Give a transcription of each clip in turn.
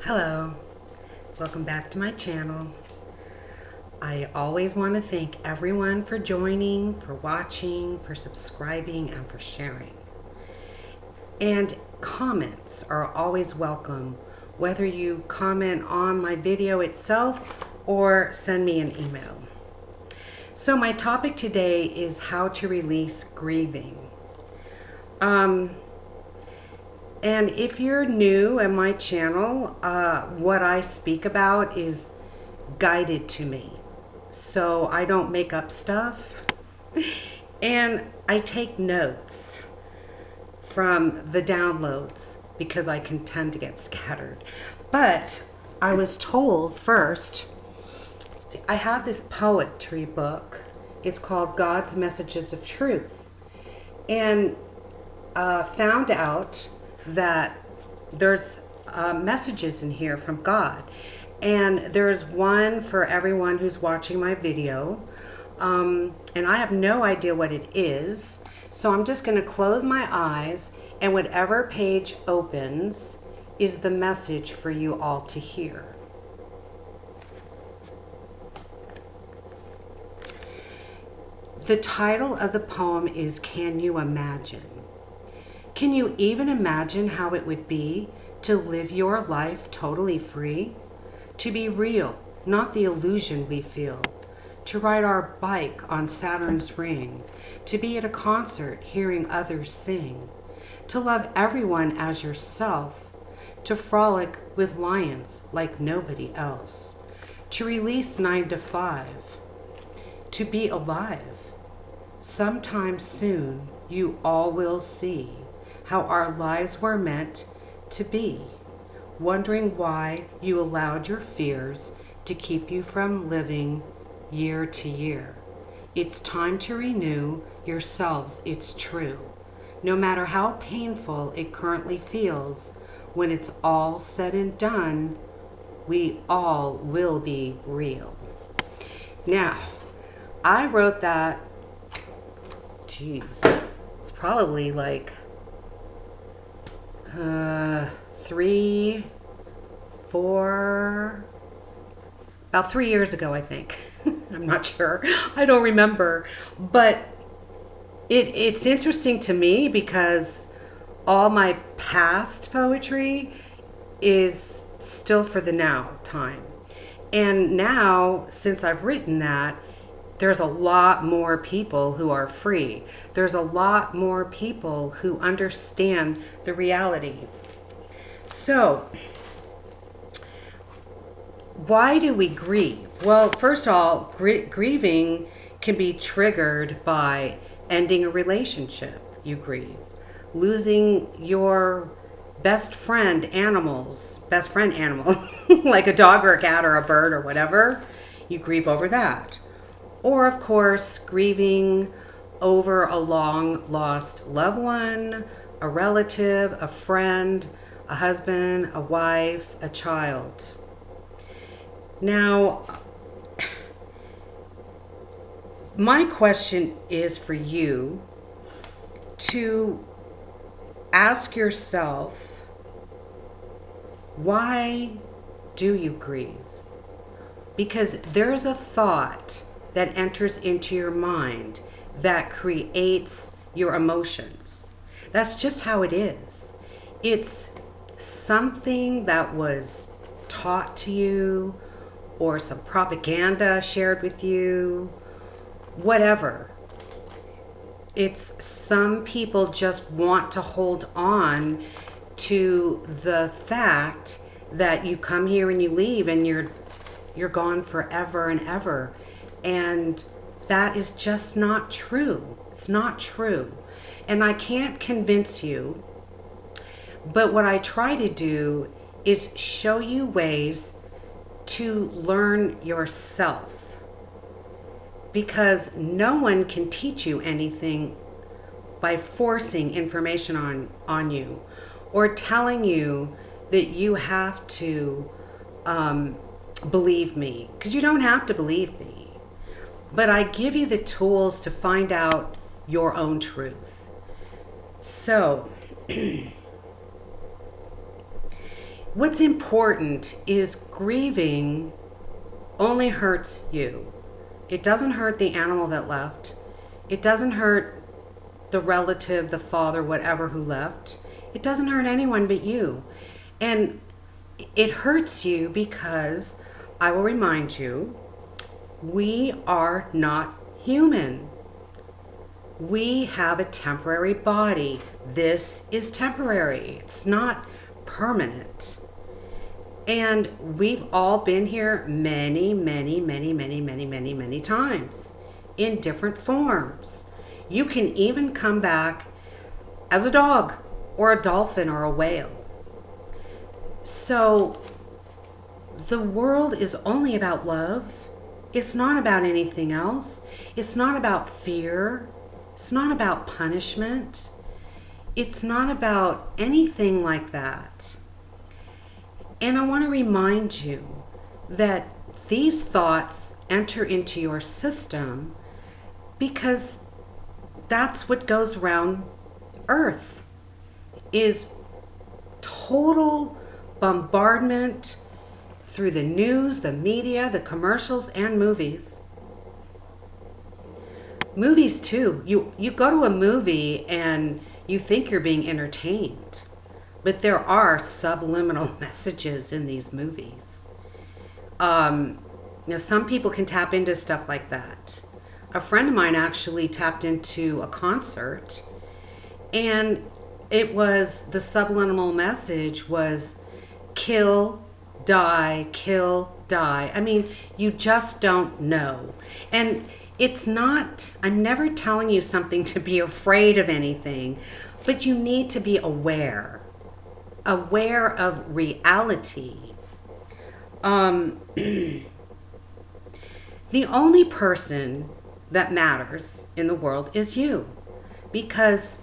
Hello, welcome back to my channel. I always want to thank everyone for joining, for watching, for subscribing, and for sharing. And comments are always welcome, whether you comment on my video itself or send me an email. So my topic today is how to release grieving. And if you're new at my channel, what I speak about is guided to me. So I don't make up stuff. And I take notes from the downloads because I can tend to get scattered. But I was told first, see, I have this poetry book. It's called God's Messages of Truth. And found out that there's messages in here from God, and there's one for everyone who's watching my video, and I have no idea what it is, so I'm just going to close my eyes, and whatever page opens is the message for you all to hear. The title of the poem is Can You Imagine? Can you even imagine how it would be to live your life totally free? To be real, not the illusion we feel. To ride our bike on Saturn's ring. To be at a concert hearing others sing. To love everyone as yourself. To frolic with lions like nobody else. To release 9 to 5. To be alive. Sometime soon you all will see how our lives were meant to be, wondering why you allowed your fears to keep you from living year to year. It's time to renew yourselves, it's true. No matter how painful it currently feels, when it's all said and done, we all will be real. Now, I wrote that, it's probably like about 3 years ago, I think. I'm not sure. I don't remember. But it's interesting to me because all my past poetry is still for the now time. And now, since I've written that, there's a lot more people who are free. There's a lot more people who understand the reality. So, why do we grieve? Well, first of all, grieving can be triggered by ending a relationship. You grieve. Losing your best friend animal, like a dog or a cat or a bird or whatever. You grieve over that. Or, of course, grieving over a long-lost loved one, a relative, a friend, a husband, a wife, a child. Now, my question is for you to ask yourself, why do you grieve? Because there's a thought that enters into your mind that creates your emotions. That's just how it is. It's something that was taught to you or some propaganda shared with you, whatever. It's some people just want to hold on to the fact that you come here and you leave and you're gone forever and ever. And that is just not true. It's not true. And I can't convince you, but what I try to do is show you ways to learn yourself. Because no one can teach you anything by forcing information on you or telling you that you have to believe me. Because you don't have to believe me. But I give you the tools to find out your own truth. So, what's important is grieving only hurts you. It doesn't hurt the animal that left. It doesn't hurt the relative, the father, whatever who left. It doesn't hurt anyone but you. And it hurts you because, I will remind you, we are not human. We have a temporary body. This is temporary. It's not permanent. And we've all been here many, many, many, many, many, many, many times in different forms. You can even come back as a dog or a dolphin or a whale. So the world is only about love. It's not about anything else. It's not about fear. It's not about punishment. It's not about anything like that. And I want to remind you that these thoughts enter into your system because that's what goes around Earth, is total bombardment through the news, the media, the commercials, and movies. Movies too. You go to a movie and you think you're being entertained, but there are subliminal messages in these movies. Some people can tap into stuff like that. A friend of mine actually tapped into a concert, and it was, the subliminal message was kill, die, kill, die. I mean, you just don't know. And it's not, I'm never telling you something to be afraid of anything, but you need to be aware of reality. The only person that matters in the world is you, because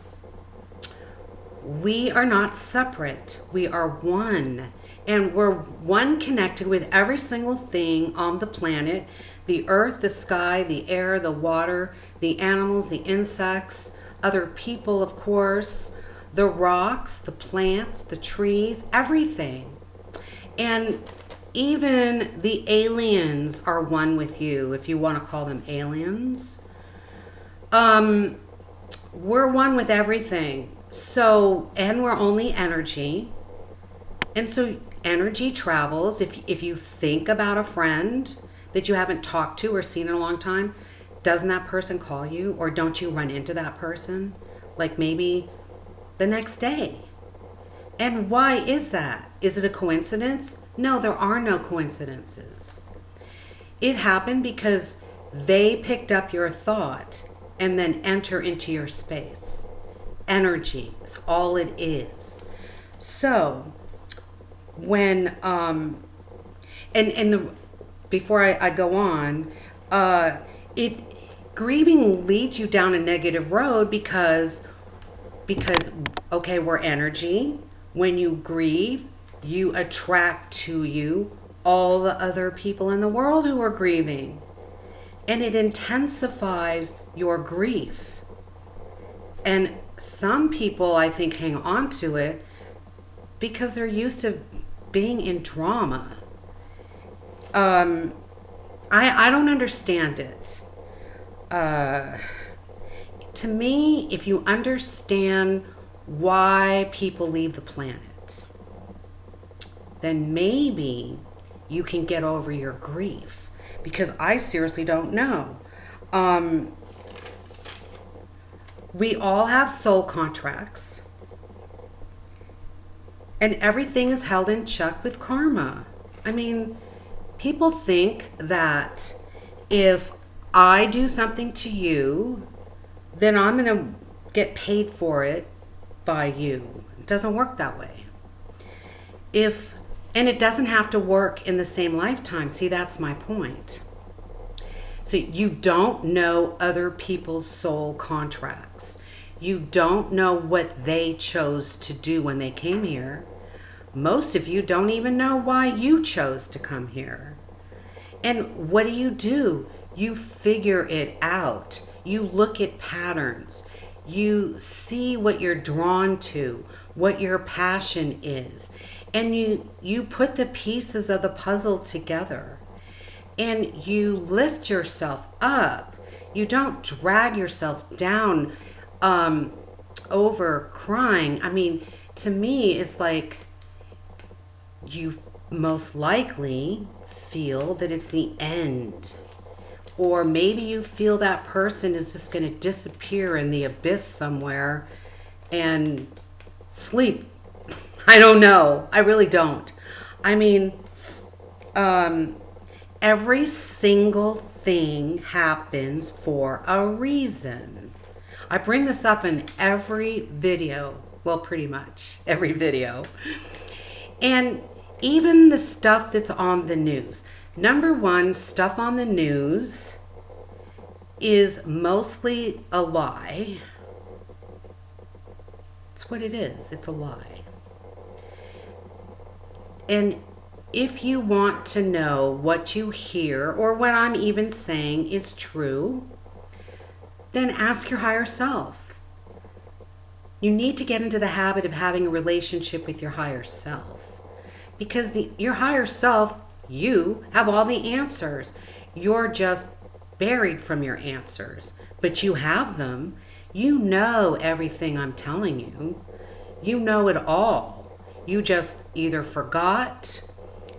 we are not separate. We are one, and we're one connected with every single thing on the planet: the earth, the sky, the air, the water, the animals, the insects, other people, of course, the rocks, the plants, the trees, everything. And even the aliens are one with you, if you want to call them aliens. We're one with everything. So, and we're only energy. And so energy travels. If you think about a friend that you haven't talked to or seen in a long time, doesn't that person call you? Or don't you run into that person? Like maybe the next day. And why is that? Is it a coincidence? No, there are no coincidences. It happened because they picked up your thought and then enter into your space. Energy is all it is. So when before I go on, grieving leads you down a negative road because okay, we're energy. When you grieve, you attract to you all the other people in the world who are grieving, and it intensifies your grief. And some people, I think, hang on to it because they're used to being in drama. I don't understand it. To me, if you understand why people leave the planet, then maybe you can get over your grief, because I seriously don't know. We all have soul contracts, and everything is held in check with karma. I mean, people think that if I do something to you, then I'm going to get paid for it by you. It doesn't work that way. And it doesn't have to work in the same lifetime. See, that's my point. So you don't know other people's soul contracts. You don't know what they chose to do when they came here. Most of you don't even know why you chose to come here. And what do? You figure it out. You look at patterns. You see what you're drawn to, what your passion is. and you put the pieces of the puzzle together, and you lift yourself up. You don't drag yourself down over crying. I mean, to me, it's like you most likely feel that it's the end. Or maybe you feel that person is just going to disappear in the abyss somewhere and sleep. I don't know. I really don't. I mean, every single thing happens for a reason. I bring this up in every video. Well, pretty much every video. And even the stuff that's on the news. Number one, stuff on the news is mostly a lie. It's what it is. It's a lie. And if you want to know what you hear or what I'm even saying is true, then ask your higher self. You need to get into the habit of having a relationship with your higher self. Because your higher self, you have all the answers. You're just buried from your answers. But you have them. You know everything I'm telling you. You know it all. You just either forgot,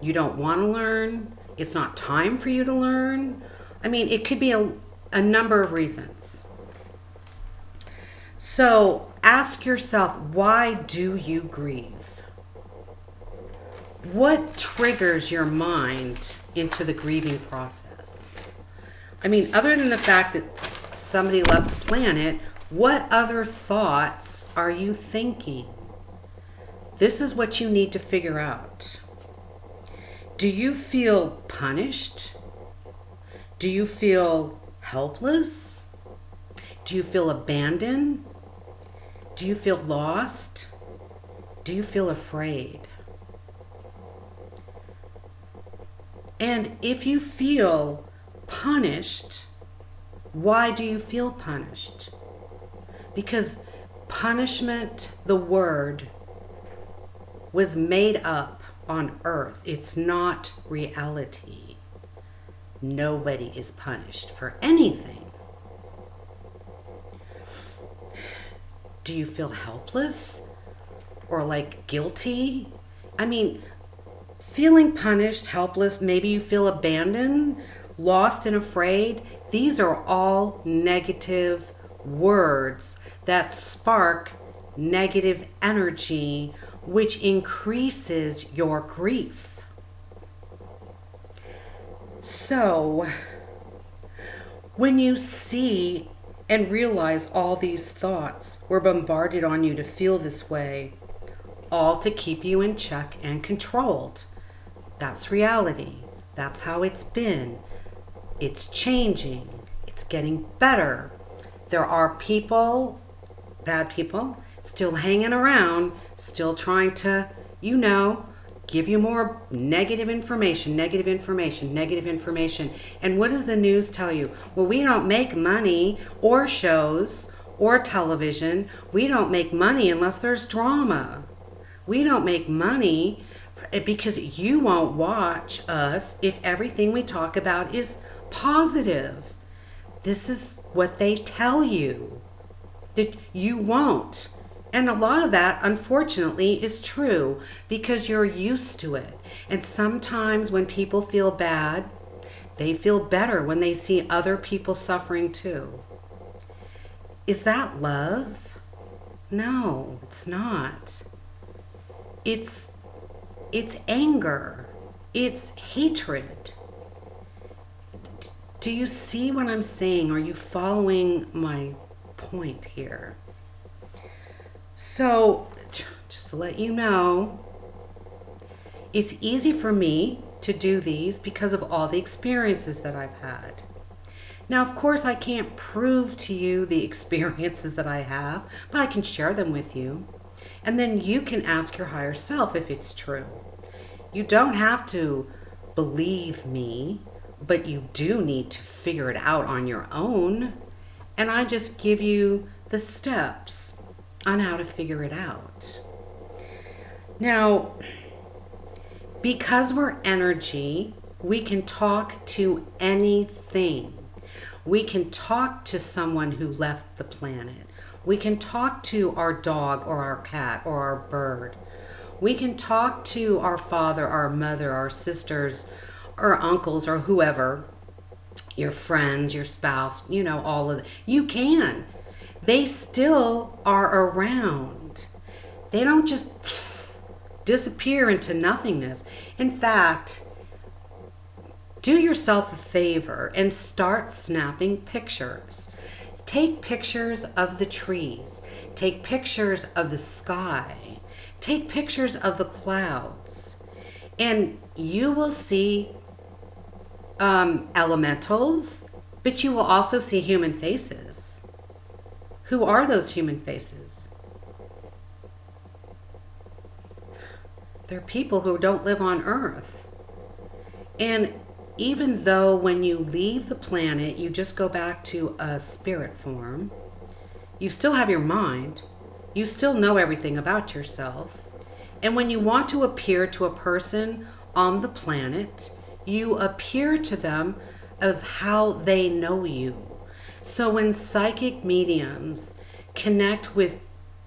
you don't want to learn, it's not time for you to learn. I mean, it could be a number of reasons. So ask yourself, why do you grieve? What triggers your mind into the grieving process? I mean, other than the fact that somebody left the planet, what other thoughts are you thinking? This is what you need to figure out. Do you feel punished? Do you feel helpless? Do you feel abandoned? Do you feel lost? Do you feel afraid? And if you feel punished, why do you feel punished? Because punishment, the word, was made up on earth. It's not reality. Nobody is punished for anything. Do you feel helpless or like guilty? I mean, feeling punished, helpless, maybe you feel abandoned, lost and afraid. These are all negative words that spark negative energy, which increases your grief. So, when you see and realize all these thoughts were bombarded on you to feel this way, all to keep you in check and controlled. That's reality. That's how it's been. It's changing. It's getting better. There are people, bad people, still hanging around, still trying to, give you more negative information. And what does the news tell you? Well, we don't make money or shows or television. We don't make money unless there's drama. We don't make money because you won't watch us if everything we talk about is positive. This is what they tell you, that you won't. And a lot of that, unfortunately, is true because you're used to it. And sometimes when people feel bad, they feel better when they see other people suffering too. Is that love? No, it's not. It's anger. It's hatred. Do you see what I'm saying? Are you following my point here? So, just to let you know, it's easy for me to do these because of all the experiences that I've had. Now, of course, I can't prove to you the experiences that I have, but I can share them with you. And then you can ask your higher self if it's true. You don't have to believe me, but you do need to figure it out on your own. And I just give you the steps on how to figure it out. Now, Because we're energy, we can talk to anything. We can talk to someone who left the planet. We can talk to our dog or our cat or our bird. We can talk to our father, our mother, our sisters, our uncles, or whoever, your friends, your spouse, all of it. You can. They still are around. They don't just disappear into nothingness. In fact, do yourself a favor and start snapping pictures. Take pictures of the trees. Take pictures of the sky. Take pictures of the clouds. And you will see elementals, but you will also see human faces. Who are those human faces? They're people who don't live on Earth. And even though when you leave the planet, you just go back to a spirit form, you still have your mind. You still know everything about yourself. And when you want to appear to a person on the planet, you appear to them of how they know you. So when psychic mediums connect with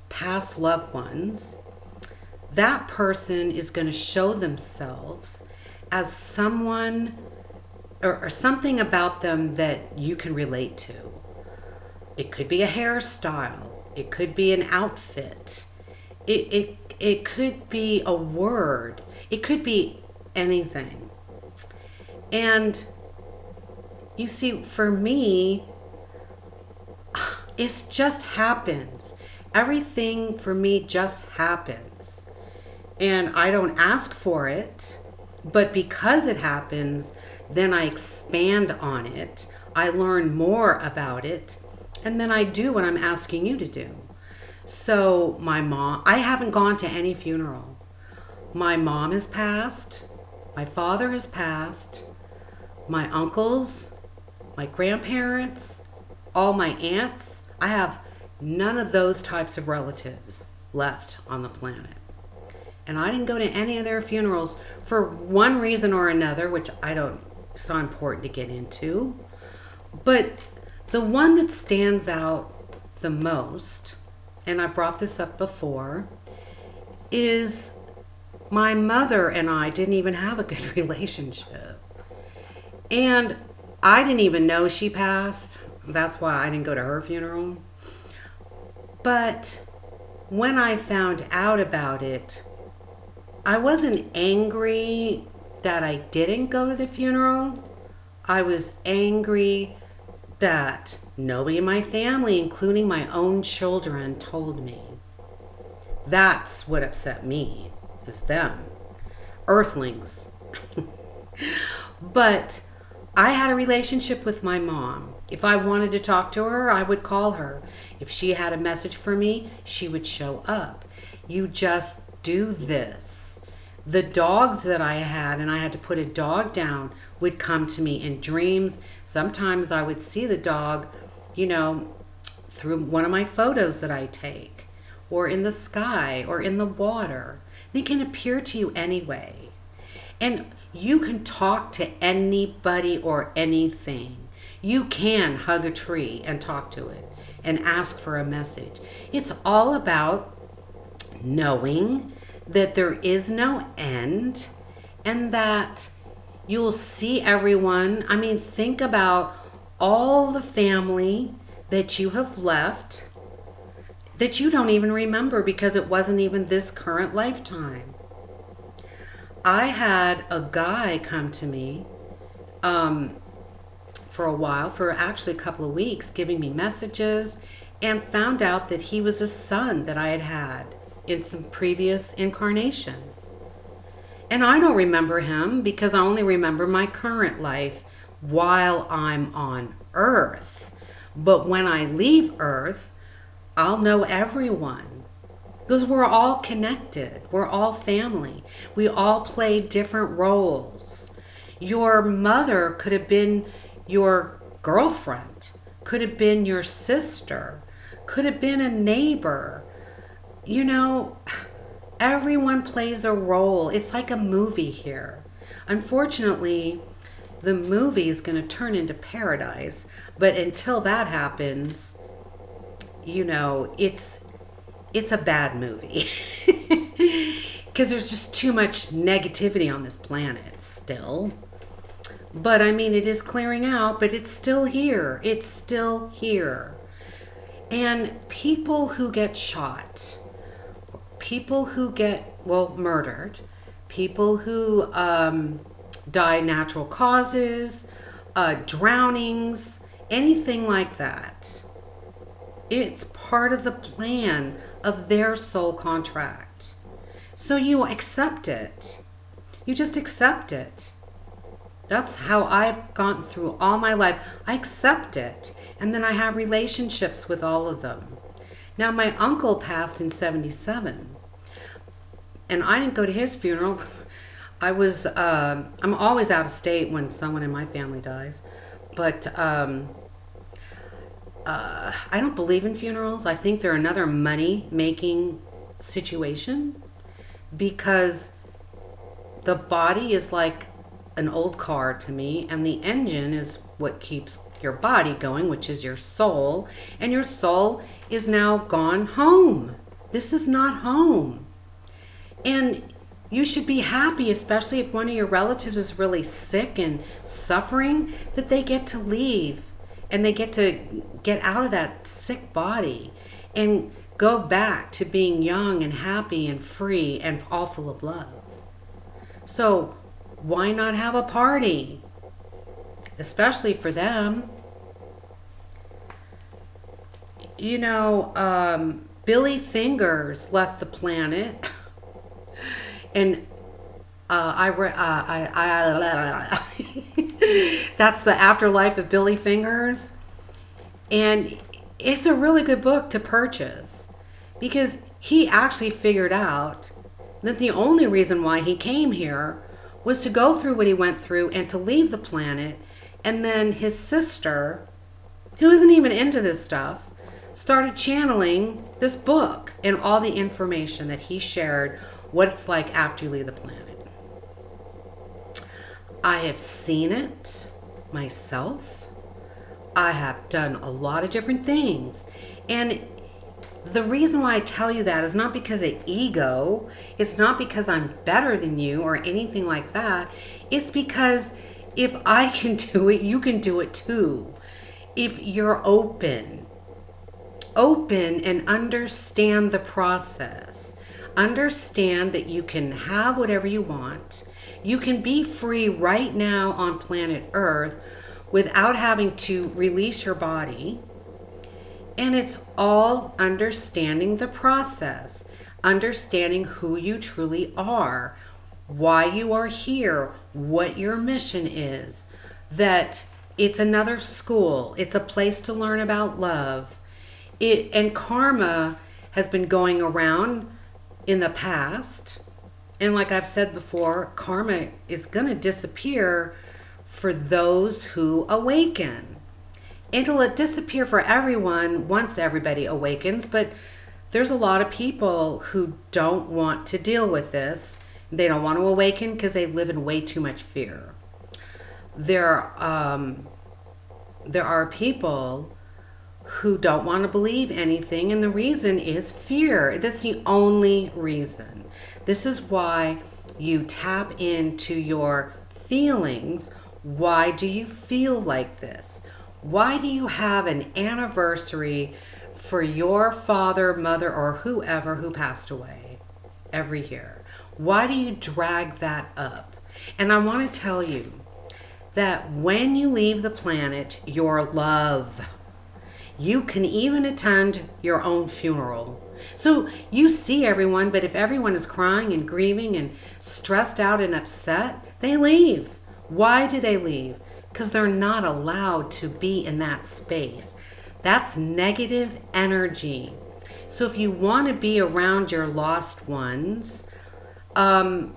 past loved ones, that person is going to show themselves as someone or something about them that you can relate to. It could be a hairstyle. It could be an outfit. It could be a word. It could be anything. And you see, for me, it just happens. Everything for me just happens. And I don't ask for it, but because it happens, then I expand on it. I learn more about it, and then I do what I'm asking you to do. So my mom, I haven't gone to any funeral. My mom has passed. My father has passed. My uncles, my grandparents, all my aunts. I have none of those types of relatives left on the planet. And I didn't go to any of their funerals for one reason or another, which it's not important to get into. But the one that stands out the most, and I brought this up before, is my mother and I didn't even have a good relationship. And I didn't even know she passed. That's why I didn't go to her funeral. But when I found out about it, I wasn't angry that I didn't go to the funeral. I was angry that nobody in my family, including my own children, told me. That's what upset me, is them. Earthlings. But I had a relationship with my mom. If I wanted to talk to her, I would call her. If she had a message for me, she would show up. You just do this. The dogs that I had, and I had to put a dog down, would come to me in dreams. Sometimes I would see the dog, through one of my photos that I take, or in the sky, or in the water. They can appear to you anyway. And you can talk to anybody or anything. You can hug a tree and talk to it and ask for a message. It's all about knowing that there is no end and that you'll see everyone. I mean, think about all the family that you have left that you don't even remember because it wasn't even this current lifetime. I had a guy come to me for a while, for actually a couple of weeks, giving me messages, and found out that he was a son that I had had in some previous incarnation. And I don't remember him because I only remember my current life while I'm on Earth. But when I leave Earth, I'll know everyone. Because we're all connected. We're all family. We all play different roles. Your mother could have been your girlfriend, could have been your sister, could have been a neighbor. Everyone plays a role. It's like a movie here. Unfortunately, the movie is going to turn into paradise, but until that happens, it's a bad movie. Because there's just too much negativity on this planet still. But I mean, it is clearing out, but it's still here. It's still here. And people who get shot, people who get, murdered, people who die natural causes, drownings, anything like that. It's part of the plan of their soul contract. So you accept it. You just accept it. That's how I've gone through all my life. I accept it. And then I have relationships with all of them. Now, my uncle passed in 1977. And I didn't go to his funeral. I'm always out of state when someone in my family dies. But I don't believe in funerals. I think they're another money-making situation. Because the body is like an old car to me, and the engine is what keeps your body going, which is your soul, and your soul is now gone home. This is not home. And you should be happy, especially if one of your relatives is really sick and suffering, that they get to leave and they get to get out of that sick body and go back to being young and happy and free and all full of love. So why not have a party? Especially for them. Billy Fingers left the planet. And that's the afterlife of Billy Fingers. And it's a really good book to purchase because he actually figured out that the only reason why he came here was to go through what he went through and to leave the planet. And then his sister, who isn't even into this stuff, started channeling this book and all the information that he shared, what it's like after you leave the planet. I have seen it myself. I have done a lot of different things. And the reason why I tell you that is not because of ego. It's not because I'm better than you or anything like that. It's because if I can do it, you can do it too. If you're open and understand the process. Understand that you can have whatever you want. You can be free right now on planet Earth without having to release your body. And it's all understanding the process, understanding who you truly are, why you are here, what your mission is, that it's another school, it's a place to learn about love. And karma has been going around in the past. And like I've said before, karma is going to disappear for those who awaken. It'll disappear for everyone once everybody awakens, but there's a lot of people who don't want to deal with this. They don't want to awaken because they live in way too much fear. There are people who don't want to believe anything, and the reason is fear. That's the only reason. This is why you tap into your feelings. Why do you feel like this? Why do you have an anniversary for your father, mother, or whoever who passed away every year? Why do you drag that up? And I want to tell you that when you leave the planet, your love, you can even attend your own funeral. So you see everyone, but if everyone is crying and grieving and stressed out and upset, they leave. Why do they leave? Because they're not allowed to be in that space. That's negative energy. So if you want to be around your lost ones, then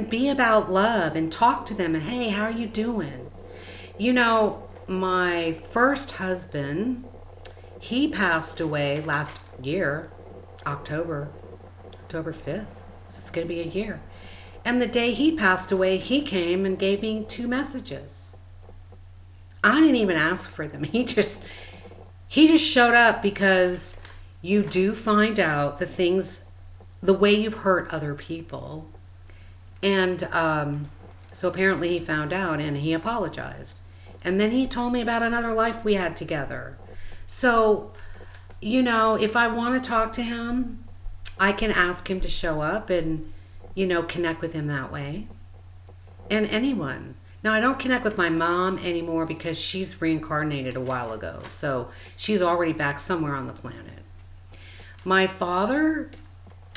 be about love and talk to them and, hey, how are you doing? My first husband, he passed away last year, October. October 5th. So it's going to be a year. And the day he passed away, he came and gave me 2 messages. I didn't even ask for them. He just showed up, because you do find out the things, the way you've hurt other people. And so apparently he found out, and he apologized. And then he told me about another life we had together. So, you know, if I want to talk to him, I can ask him to show up and, you know, connect with him that way. And anyone. Now, I don't connect with my mom anymore because she's reincarnated a while ago. So she's already back somewhere on the planet. My father,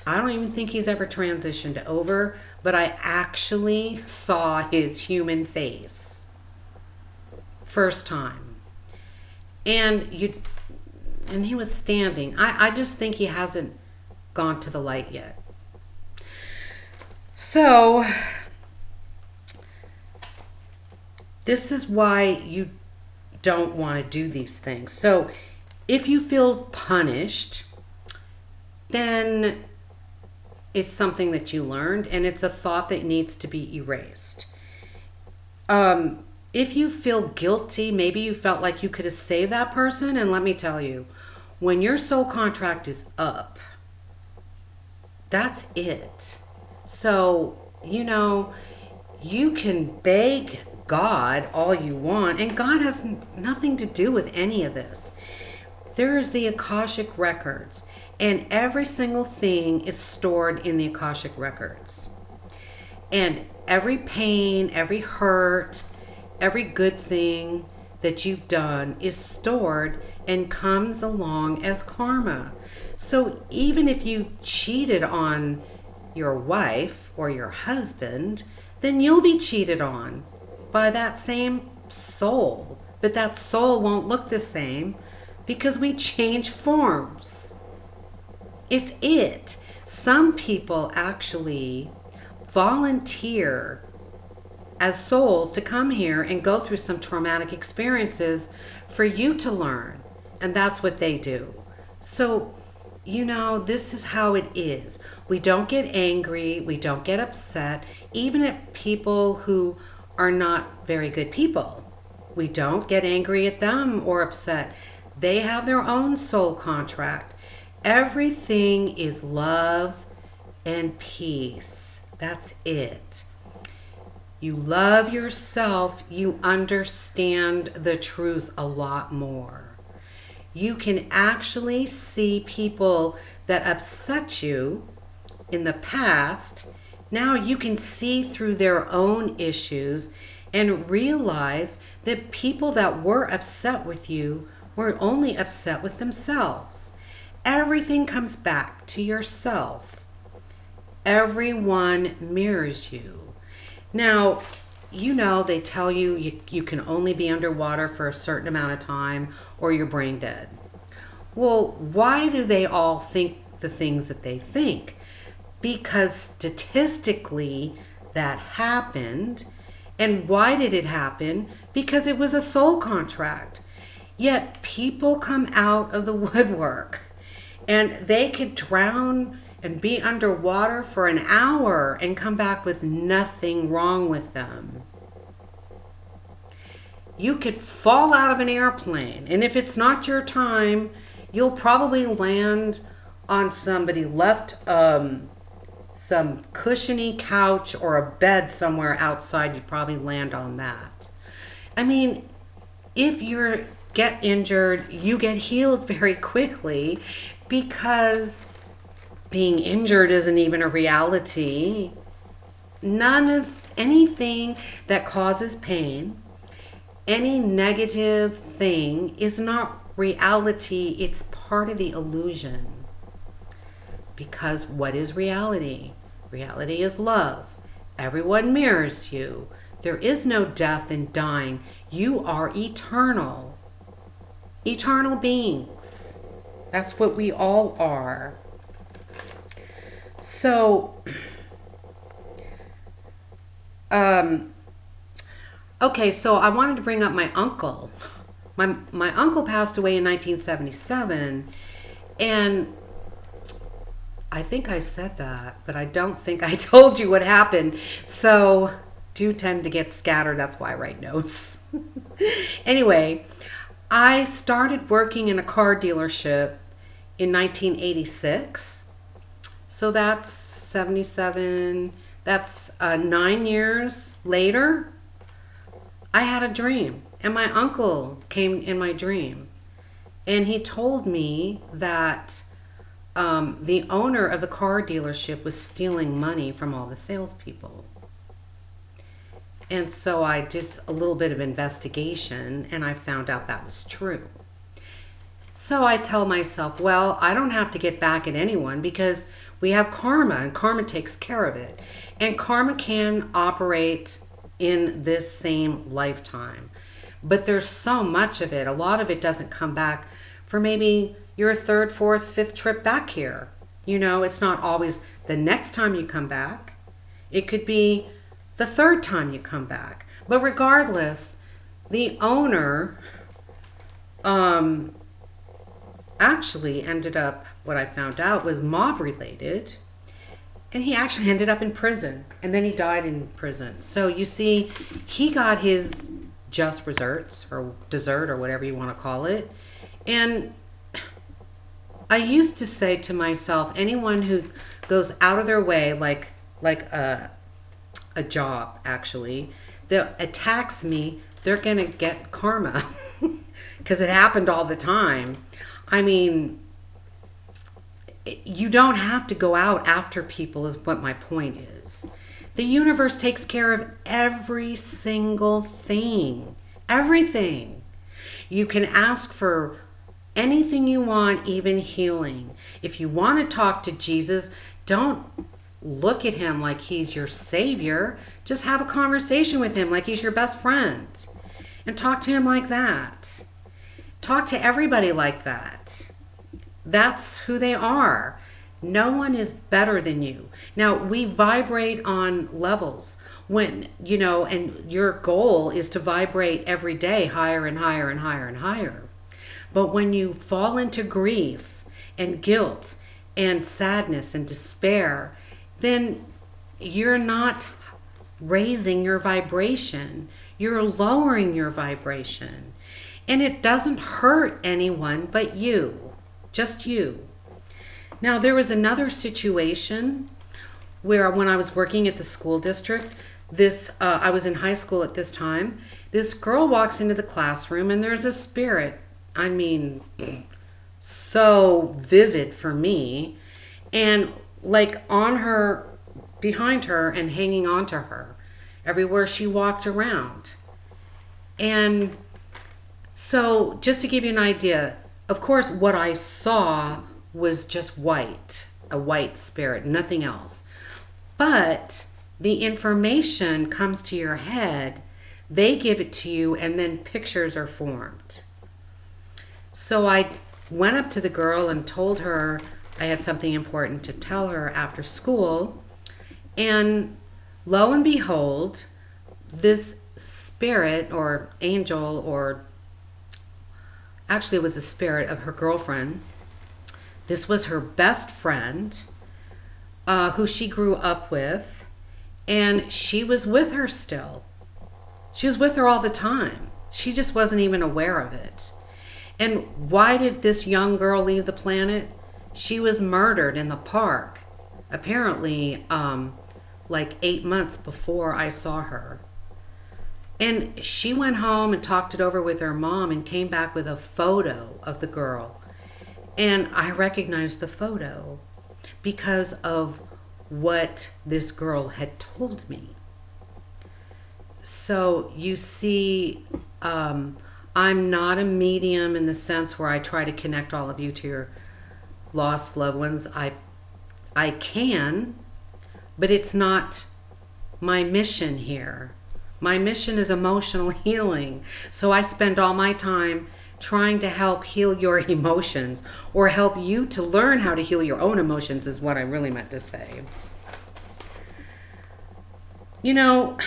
I don't even think he's ever transitioned over, but I actually saw his human face. First time. And he was standing. I just think he hasn't gone to the light yet. So this is why you don't want to do these things. So if you feel punished, then it's something that you learned, and it's a thought that needs to be erased. If you feel guilty, maybe you felt like you could have saved that person, and let me tell you, when your soul contract is up, that's it. So, you know, you can beg God all you want, and God has nothing to do with any of this. There is the Akashic records, and every single thing is stored in the Akashic records. And every pain, every hurt, every good thing that you've done is stored and comes along as karma. So even if you cheated on your wife or your husband, then you'll be cheated on by that same soul. But that soul won't look the same because we change forms. It's it. Some people actually volunteer as souls to come here and go through some traumatic experiences for you to learn. And that's what they do. So, you know, this is how it is. We don't get angry. We don't get upset, even at people who are not very good people. We don't get angry at them or upset. They have their own soul contract. Everything is love and peace. That's it. You love yourself, you understand the truth a lot more. You can actually see people that upset you in the past. Now you can see through their own issues and realize that people that were upset with you were only upset with themselves. Everything comes back to yourself. Everyone mirrors you. Now, you know, they tell you you can only be underwater for a certain amount of time or you're brain dead. Well, why do they all think the things that they think? Because statistically that happened. And why did it happen? Because it was a soul contract. Yet people come out of the woodwork and they could drown and be underwater for an hour and come back with nothing wrong with them. You could fall out of an airplane, and if it's not your time, you'll probably land on somebody left some cushiony couch or a bed somewhere outside. You'd probably land on that. I mean, if you get injured, you get healed very quickly because being injured isn't even a reality. None of anything that causes pain, any negative thing is not reality. It's part of the illusion. Because what is reality? Reality is love. Everyone mirrors you. There is no death and dying. You are eternal. Eternal beings. That's what we all are. So, okay, so I wanted to bring up my uncle. My uncle passed away in 1977, and I think I said that, but I don't think I told you what happened. So do tend to get scattered. That's why I write notes. Anyway, I started working in a car dealership in 1986. So that's 77. That's 9 years later. I had a dream, and my uncle came in my dream, and he told me that the owner of the car dealership was stealing money from all the salespeople. And so I did a little bit of investigation, and I found out that was true. So I tell myself, well, I don't have to get back at anyone because we have karma, and karma takes care of it. And karma can operate in this same lifetime. But there's so much of it. A lot of it doesn't come back for maybe your third, fourth, fifth trip back here. You know, it's not always the next time you come back. It could be the third time you come back. But regardless, the owner actually ended up, what I found out was mob related. And he actually ended up in prison. And then he died in prison. So you see, he got his just desserts or dessert or whatever you want to call it. And I used to say to myself, anyone who goes out of their way, like a job actually, that attacks me, they're going to get karma. Because it happened all the time. I mean, you don't have to go out after people is what my point is. The universe takes care of every single thing. Everything. You can ask for anything you want, even healing. If you want to talk to Jesus, don't look at him like he's your savior. Just have a conversation with him like he's your best friend. And talk to him like that. Talk to everybody like that. That's who they are. No one is better than you. Now, we vibrate on levels. When, you know, and your goal is to vibrate every day higher and higher and higher and higher. But when you fall into grief and guilt and sadness and despair, then you're not raising your vibration. You're lowering your vibration. And it doesn't hurt anyone but you. Just you. Now, there was another situation where when I was working at the school district, I was in high school at this time, this girl walks into the classroom and there's a spirit. I mean, so vivid for me. And like on her, behind her and hanging onto her everywhere she walked around. And so just to give you an idea, of course, what I saw was just white, a white spirit, nothing else. But the information comes to your head, they give it to you, and then pictures are formed. So I went up to the girl and told her I had something important to tell her after school. And lo and behold, this spirit or angel, or actually it was a spirit of her girlfriend. This was her best friend who she grew up with, and she was with her still. She was with her all the time. She just wasn't even aware of it. And why did this young girl leave the planet? She was murdered in the park, apparently like 8 months before I saw her. And she went home and talked it over with her mom and came back with a photo of the girl. And I recognized the photo because of what this girl had told me. So you see, I'm not a medium in the sense where I try to connect all of you to your lost loved ones. I can, but it's not my mission here. My mission is emotional healing. So I spend all my time trying to help heal your emotions, or help you to learn how to heal your own emotions is what I really meant to say. You know,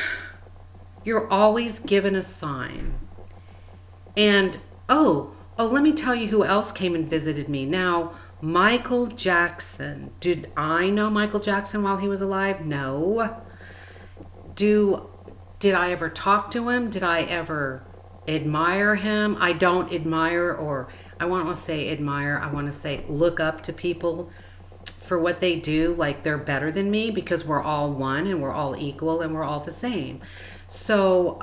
you're always given a sign. And, oh, let me tell you who else came and visited me. Now, Michael Jackson. Did I know Michael Jackson while he was alive? No. Did I ever talk to him? Did I ever admire him? I don't admire, or I want to say admire, I want to say look up to people for what they do, like they're better than me, because we're all one and we're all equal and we're all the same. So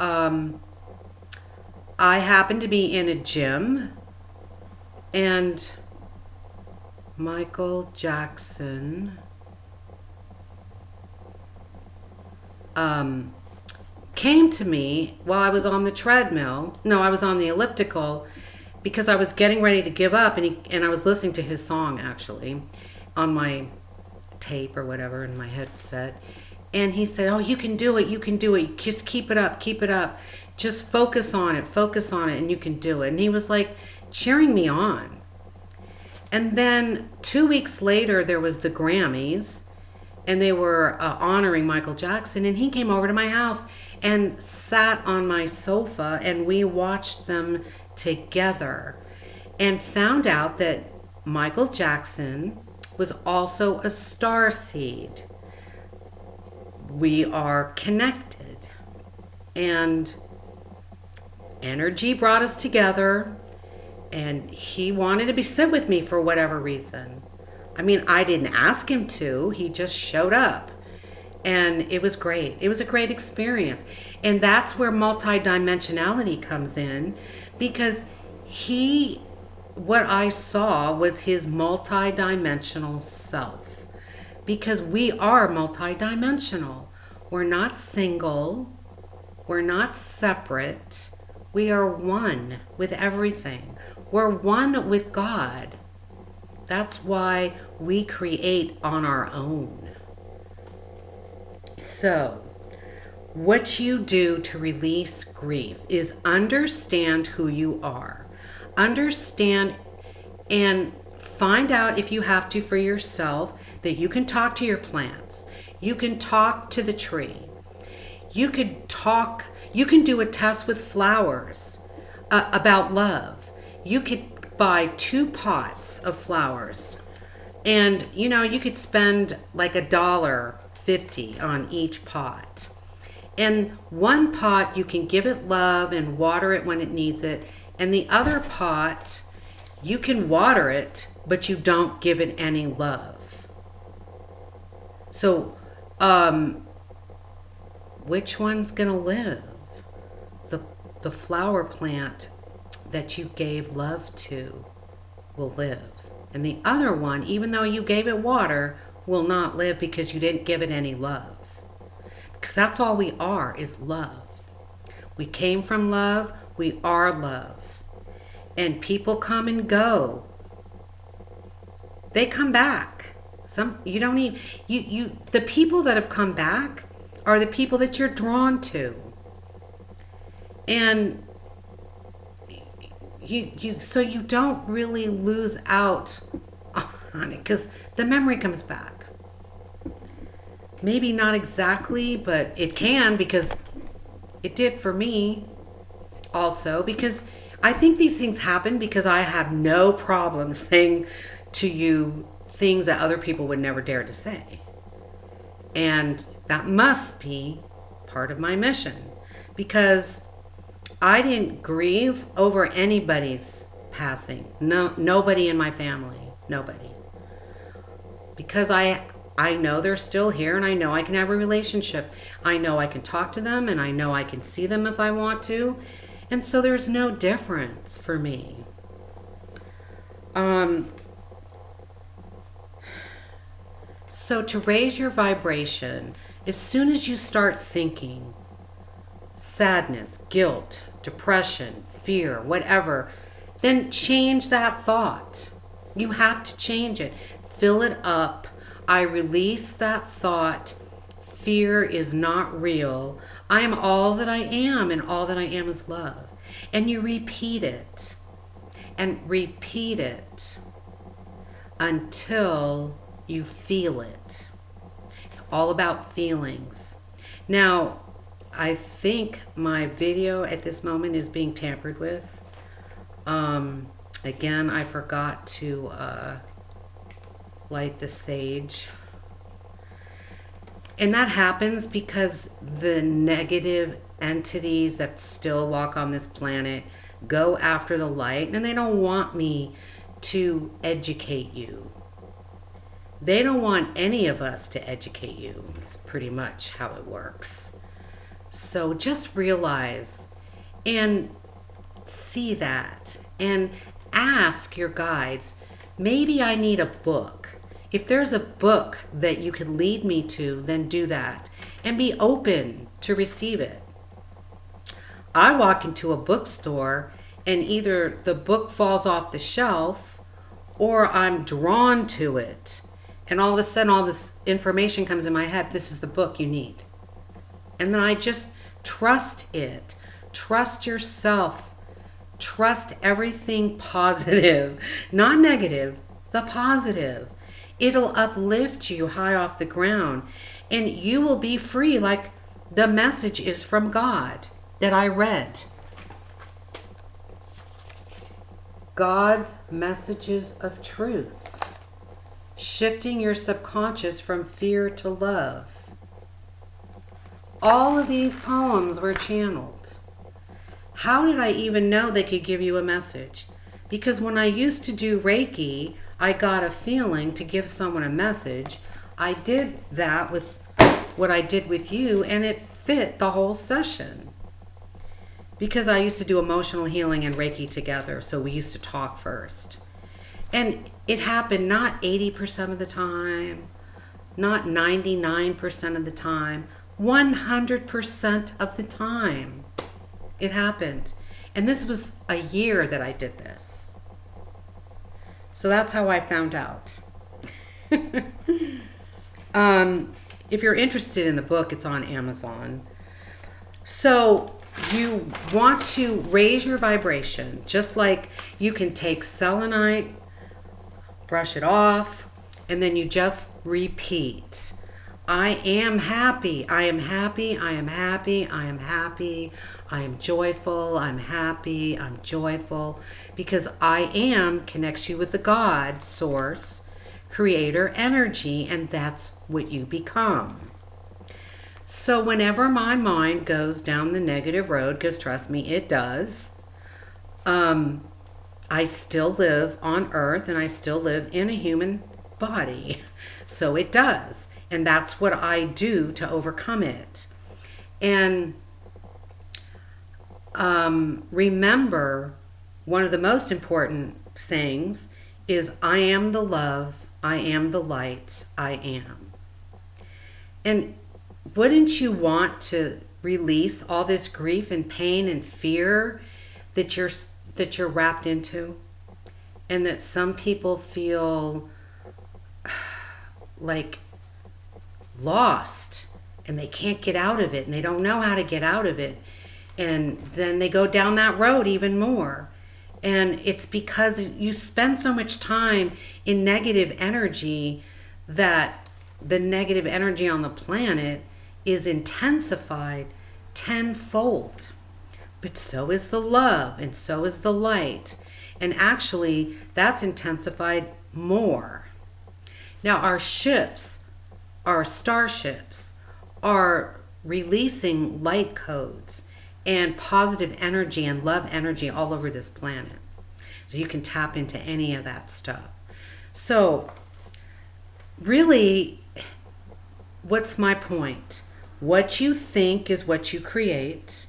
I happened to be in a gym, and Michael Jackson came to me while I was on the treadmill. No, I was on the elliptical, because I was getting ready to give up, and I was listening to his song actually on my tape or whatever in my headset. And he said, "Oh, you can do it. You can do it. Just keep it up. Keep it up. Just focus on it, and you can do it." And he was like cheering me on. And then 2 weeks later, there was the Grammys, and they were honoring Michael Jackson. And he came over to my house and sat on my sofa, and we watched them together, and found out that Michael Jackson was also a starseed. We are connected, and energy brought us together, and he wanted to sit with me for whatever reason. I mean, I didn't ask him to, he just showed up, and it was great. It was a great experience. And that's where multidimensionality comes in, because what I saw was his multidimensional self, because we are multidimensional. We're not single. We're not separate. We are one with everything. We're one with God. That's why we create on our own. So, what you do to release grief is understand who you are. Understand and find out, if you have to for yourself, that you can talk to your plants. You can talk to the tree. You can do a test with flowers about love. You could buy 2 pots of flowers, and you could spend like $1.50 on each pot. And one pot, you can give it love and water it when it needs it. And the other pot, you can water it, but you don't give it any love. So, which one's gonna live? The flower plant that you gave love to will live. And the other one, even though you gave it water, will not live because you didn't give it any love. Because that's all we are, is love. We came from love, we are love. And people come and go. They come back. The people that have come back are the people that you're drawn to. And so you don't really lose out on it, because the memory comes back. Maybe not exactly, but it can, because it did for me also. Because I think these things happen because I have no problem saying to you things that other people would never dare to say. And that must be part of my mission, because I didn't grieve over anybody's passing. No, nobody in my family, nobody. Because I know they're still here, and I know I can have a relationship. I know I can talk to them, and I know I can see them if I want to. And so there's no difference for me. So to raise your vibration, as soon as you start thinking sadness, guilt, depression, fear, whatever, then change that thought. You have to change it. Fill it up. I release that thought. Fear is not real. I am all that I am, and all that I am is love. And you repeat it. And repeat it until you feel it. It's all about feelings. Now, I think my video at this moment is being tampered with. Again, I forgot to light the sage. And that happens because the negative entities that still walk on this planet go after the light, and they don't want me to educate you. They don't want any of us to educate you. It's pretty much how it works. So just realize and see that and ask your guides, maybe I need a book. If there's a book that you could lead me to, then do that and be open to receive it. I walk into a bookstore and either the book falls off the shelf or I'm drawn to it. And all of a sudden, all this information comes in my head. This is the book you need. And then I just trust it. Trust yourself. Trust everything positive, not negative, the positive. It'll uplift you high off the ground and you will be free, like the message is from God that I read. God's messages of truth. Shifting your subconscious from fear to love. All of these poems were channeled. How did I even know they could give you a message? Because when I used to do Reiki, I got a feeling to give someone a message. I did that with what I did with you, and it fit the whole session. Because I used to do emotional healing and Reiki together, so we used to talk first. And it happened not 80% of the time, not 99% of the time, 100% of the time. It happened. And this was a year that I did this. So that's how I found out. If you're interested in the book, it's on Amazon. So you want to raise your vibration, just like you can take selenite, brush it off, and then you just repeat. I am happy, I am happy, I am happy, I am happy, I am joyful, I'm happy, I'm joyful, because I am connects you with the God, source, creator, energy, and that's what you become. So whenever my mind goes down the negative road, because trust me, it does, I still live on earth and I still live in a human body. So it does. And that's what I do to overcome it. And remember, one of the most important sayings is, I am the love, I am the light, I am. And wouldn't you want to release all this grief and pain and fear that you're wrapped into? And that some people feel like lost and they can't get out of it and they don't know how to get out of it, and then they go down that road even more. And it's because you spend so much time in negative energy that the negative energy on the planet is intensified tenfold. But so is the love and so is the light, and actually that's intensified more. Now our ships, our starships, are releasing light codes and positive energy and love energy all over this planet. So you can tap into any of that stuff. So really, what's my point? What you think is what you create,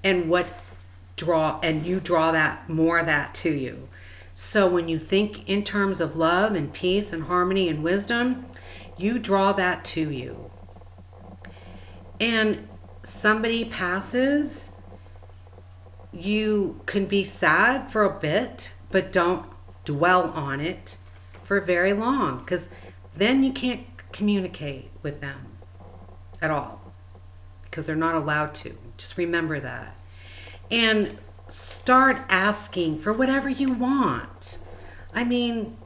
and you draw that more of that to you. So when you think in terms of love and peace and harmony and wisdom, you draw that to you. And somebody passes, you can be sad for a bit, but don't dwell on it for very long, because then you can't communicate with them at all, because they're not allowed to. Just remember that. And start asking for whatever you want. I mean,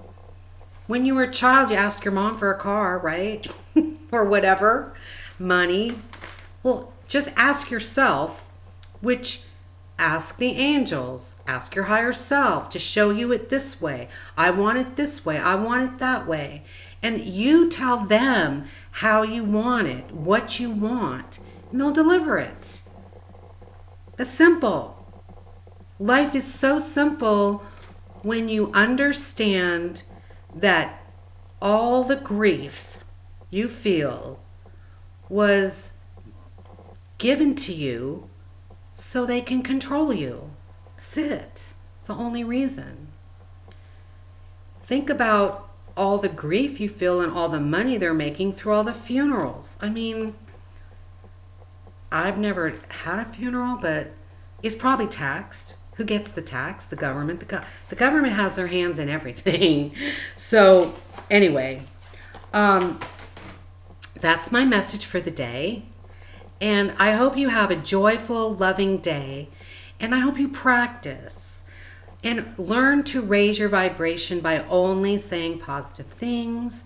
when you were a child, you asked your mom for a car, right? Or whatever, money. Well, just ask yourself, ask the angels, ask your higher self to show you it this way. I want it this way. I want it that way. And you tell them how you want it, what you want, and they'll deliver it. That's simple. Life is so simple when you understand that all the grief you feel was given to you so they can control you. That's it. It's the only reason. Think about all the grief you feel and all the money they're making through all the funerals. I mean, I've never had a funeral, but it's probably taxed. Who gets the tax? The government. The government has their hands in everything. So anyway, that's my message for the day. And I hope you have a joyful, loving day. And I hope you practice and learn to raise your vibration by only saying positive things,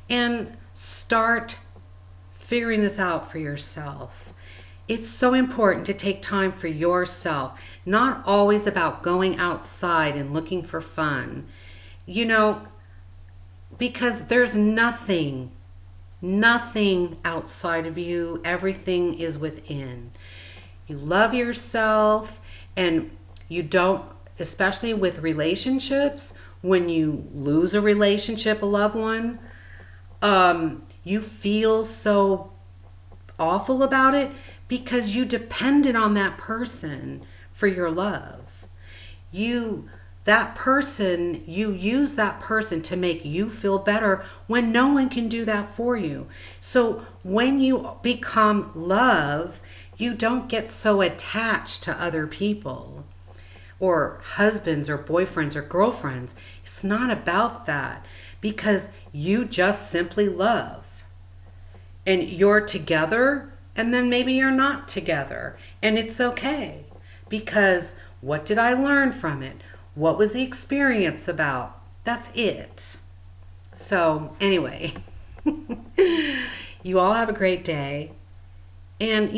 and start figuring this out for yourself. It's so important to take time for yourself, not always about going outside and looking for fun, because there's nothing outside of you. Everything is within. You love yourself, and you don't, especially with relationships, when you lose a relationship, a loved one, you feel so awful about it because you depended on that person for your love. You use that person to make you feel better when no one can do that for you. So when you become love, you don't get so attached to other people or husbands or boyfriends or girlfriends. It's not about that, because you just simply love. And you're together, and then maybe you're not together. And it's okay, because what did I learn from it? What was the experience about? That's it. So anyway, you all have a great day. And,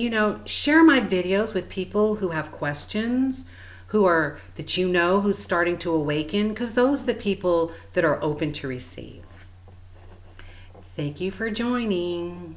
share my videos with people who have questions, who's starting to awaken, because those are the people that are open to receive. Thank you for joining.